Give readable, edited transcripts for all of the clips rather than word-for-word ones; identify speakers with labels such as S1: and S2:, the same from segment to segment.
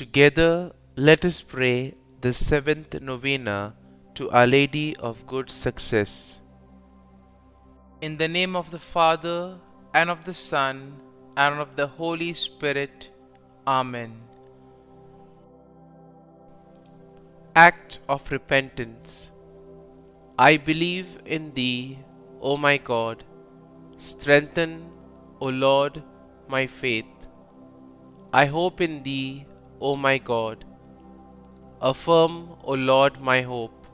S1: Together, let us pray the seventh novena to Our Lady of Good Success. In the name of the Father, and of the Son, and of the Holy Spirit. Amen. Act of Repentance. I believe in Thee, O my God. Strengthen, O Lord, my faith. I hope in Thee, O my God. Affirm, O Lord, my hope.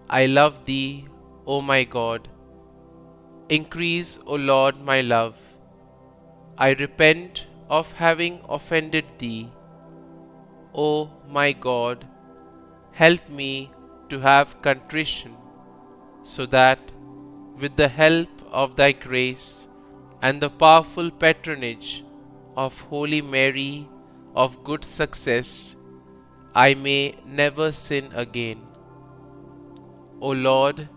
S1: I love Thee, O my God. Increase, O Lord, my love. I repent of having offended Thee. O my God, help me to have contrition, so that, with the help of Thy grace and the powerful patronage of Holy Mary of Good Success, I may never sin again. O Lord,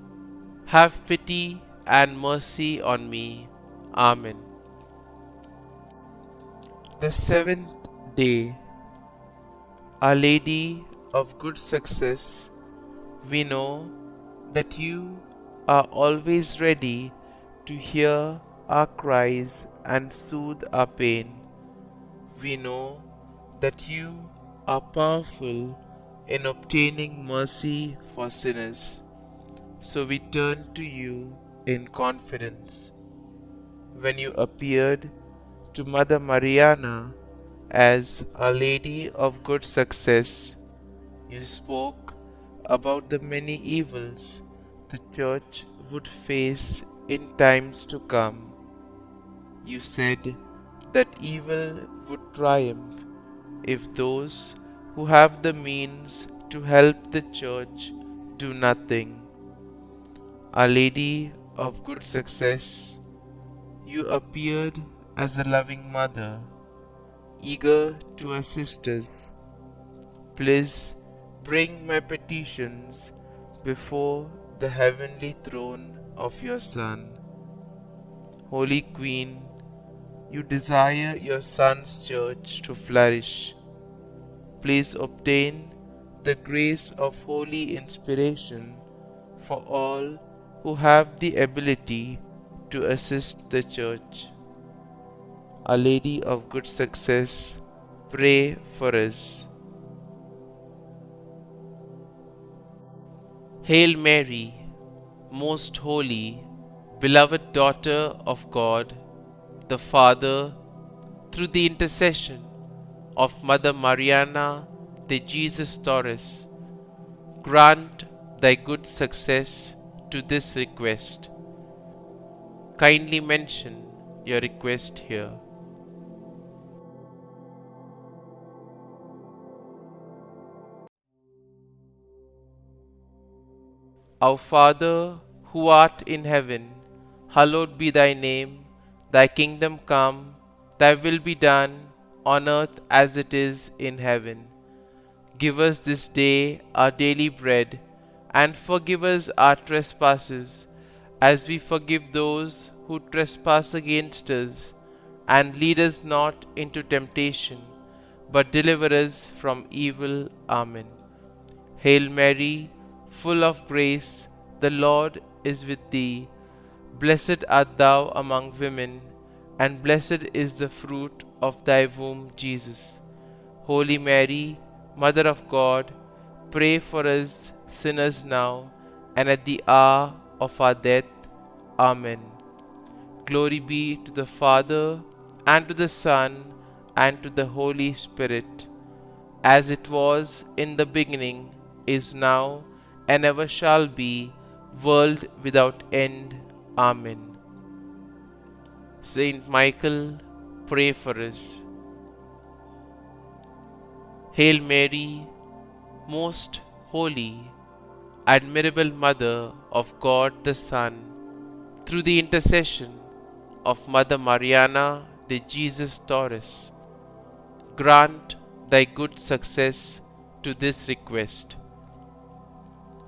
S1: have pity and mercy on me. Amen. The seventh day. Our Lady of Good Success, we know that You are always ready to hear our cries and soothe our pain. We know that You are powerful in obtaining mercy for sinners. So we turn to You in confidence. When You appeared to Mother Mariana as Our Lady of Good Success, You spoke about the many evils the Church would face in times to come. You said that evil would triumph if those who have the means to help the Church do nothing. Our Lady of Good Success, You appeared as a loving mother, eager to assist us. Please bring my petitions before the heavenly throne of Your Son. Holy Queen, You desire Your Son's church to flourish. Please obtain the grace of holy inspiration for all who have the ability to assist the Church. Our Lady of Good Success, pray for us. Hail Mary, most holy, beloved daughter of God, the Father, through the intercession of Mother Mariana de Jesus Torres, grant Thy good success to this request. Kindly mention your request here. Our Father, who art in heaven, hallowed be Thy name. Thy kingdom come, Thy will be done, on earth as it is in heaven. Give us this day our daily bread, and forgive us our trespasses, as we forgive those who trespass against us. And lead us not into temptation, but deliver us from evil. Amen. Hail Mary, full of grace, the Lord is with Thee. Blessed art Thou among women, and blessed is the fruit of Thy womb, Jesus. Holy Mary, Mother of God, pray for us sinners now and at the hour of our death. Amen. Glory be to the Father, and to the Son, and to the Holy Spirit, as it was in the beginning, is now, and ever shall be, world without end. Amen. Saint Michael, pray for us. Hail Mary, most holy, admirable Mother of God the Son, through the intercession of Mother Mariana de Jesus Torres, grant Thy good success to this request.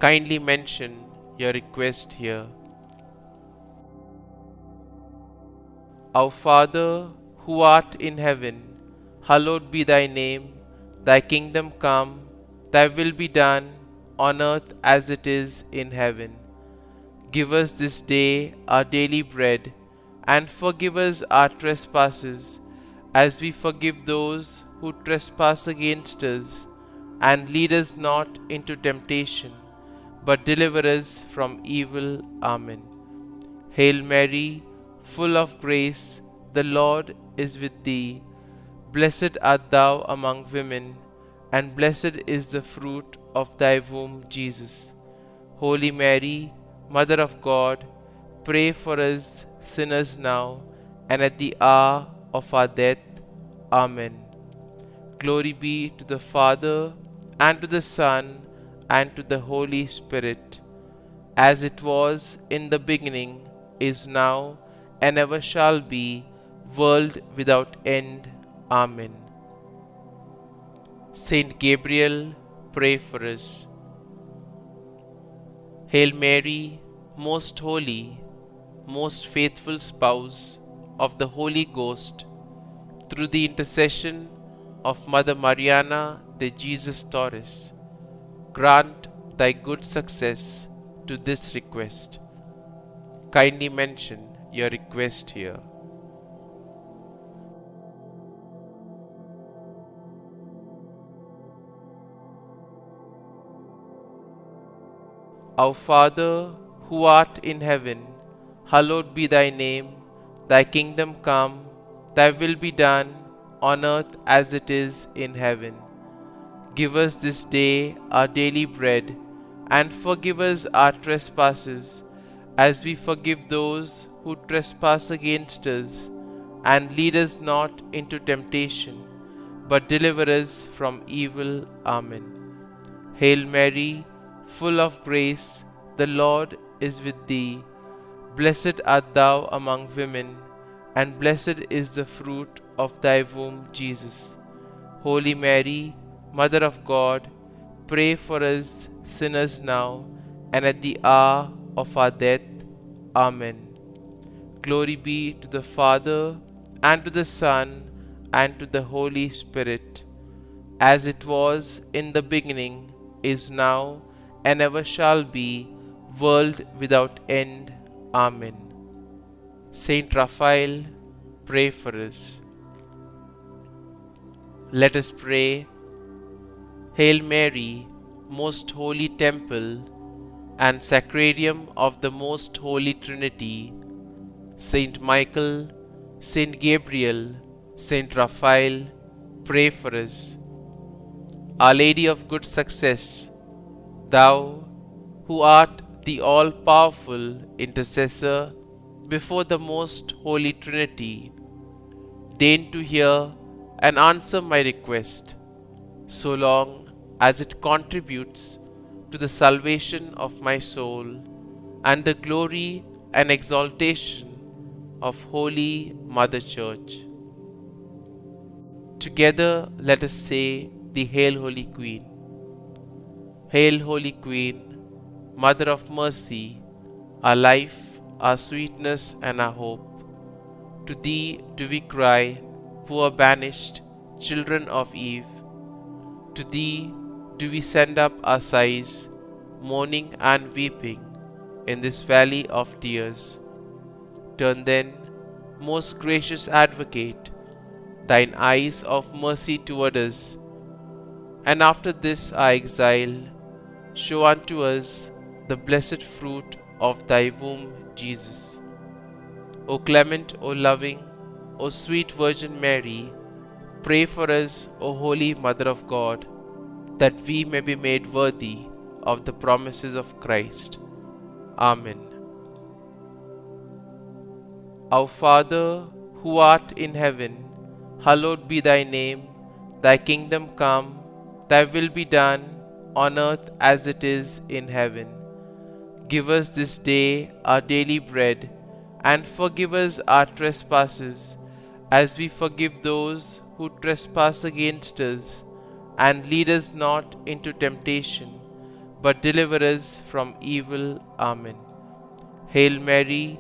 S1: Kindly mention your request here. Our Father, who art in heaven, hallowed be Thy name. Thy kingdom come, thy will be done, on earth as it is in heaven. Give us this day our daily bread, and forgive us our trespasses, as we forgive those who trespass against us. And lead us not into temptation, but deliver us from evil. Amen. Hail Mary, full of grace, the Lord is with thee. Blessed art thou among women, and blessed is the fruit of thy womb, Jesus. Holy Mary, Mother of God, pray for us sinners now and at the hour of our death. Amen. Glory be to the Father, and to the Son, and to the Holy Spirit, as it was in the beginning, is now, and ever shall be, world without end. Amen. Saint Gabriel, pray for us. Hail Mary, most holy, most faithful spouse of the Holy Ghost, through the intercession of Mother Mariana de Jesus Torres, grant thy good success to this request. Kindly mention your request here. Our Father, who art in heaven, hallowed be thy name. Thy kingdom come, thy will be done, on earth as it is in heaven. Give us this day our daily bread, and forgive us our trespasses, as we forgive those who trespass against us. And lead us not into temptation, but deliver us from evil. Amen. Hail Mary, full of grace, the Lord is with thee. Blessed art thou among women, and blessed is the fruit of thy womb, Jesus. Holy Mary, Mother of God, pray for us sinners now and at the hour of our death. Amen. Glory be to the Father, and to the Son, and to the Holy Spirit, as it was in the beginning, is now, and ever shall be, world without end. Amen. Saint Raphael, pray for us. Let us pray. Hail Mary, most holy temple and sacrarium of the most holy Trinity, Saint Michael, Saint Gabriel, Saint Raphael, pray for us. Our Lady of good success, thou who art the all-powerful intercessor before the most holy Trinity, deign to hear and answer my request, so long as it contributes to the salvation of my soul and the glory and exaltation of Holy Mother Church. Together let us say the Hail Holy Queen. Hail Holy Queen, Mother of Mercy, our life, our sweetness and our hope. To thee do we cry, poor banished children of Eve. To thee do we send up our sighs, mourning and weeping in this valley of tears. Turn then, most gracious Advocate, thine eyes of mercy toward us, and after this our exile, show unto us the blessed fruit of thy womb, Jesus. O clement, O loving, O sweet Virgin Mary, pray for us, O Holy Mother of God, that we may be made worthy of the promises of Christ. Amen. Our Father, who art in heaven, hallowed be thy name. Thy kingdom come, thy will be done, on earth as it is in heaven. Give us this day our daily bread, and forgive us our trespasses, as we forgive those who trespass against us. And lead us not into temptation, but deliver us from evil. Amen. Hail Mary,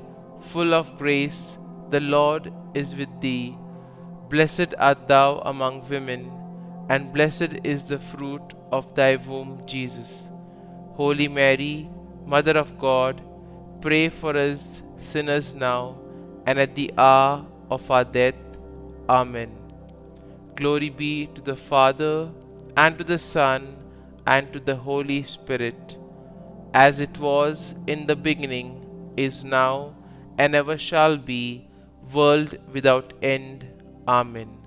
S1: full of grace, the Lord is with thee. Blessed art thou among women, and blessed is the fruit of thy womb, Jesus. Holy Mary, Mother of God, pray for us sinners now and at the hour of our death. Amen. Glory be to the Father, and to the Son, and to the Holy Spirit, as it was in the beginning, is now, and ever shall be, world without end. Amen.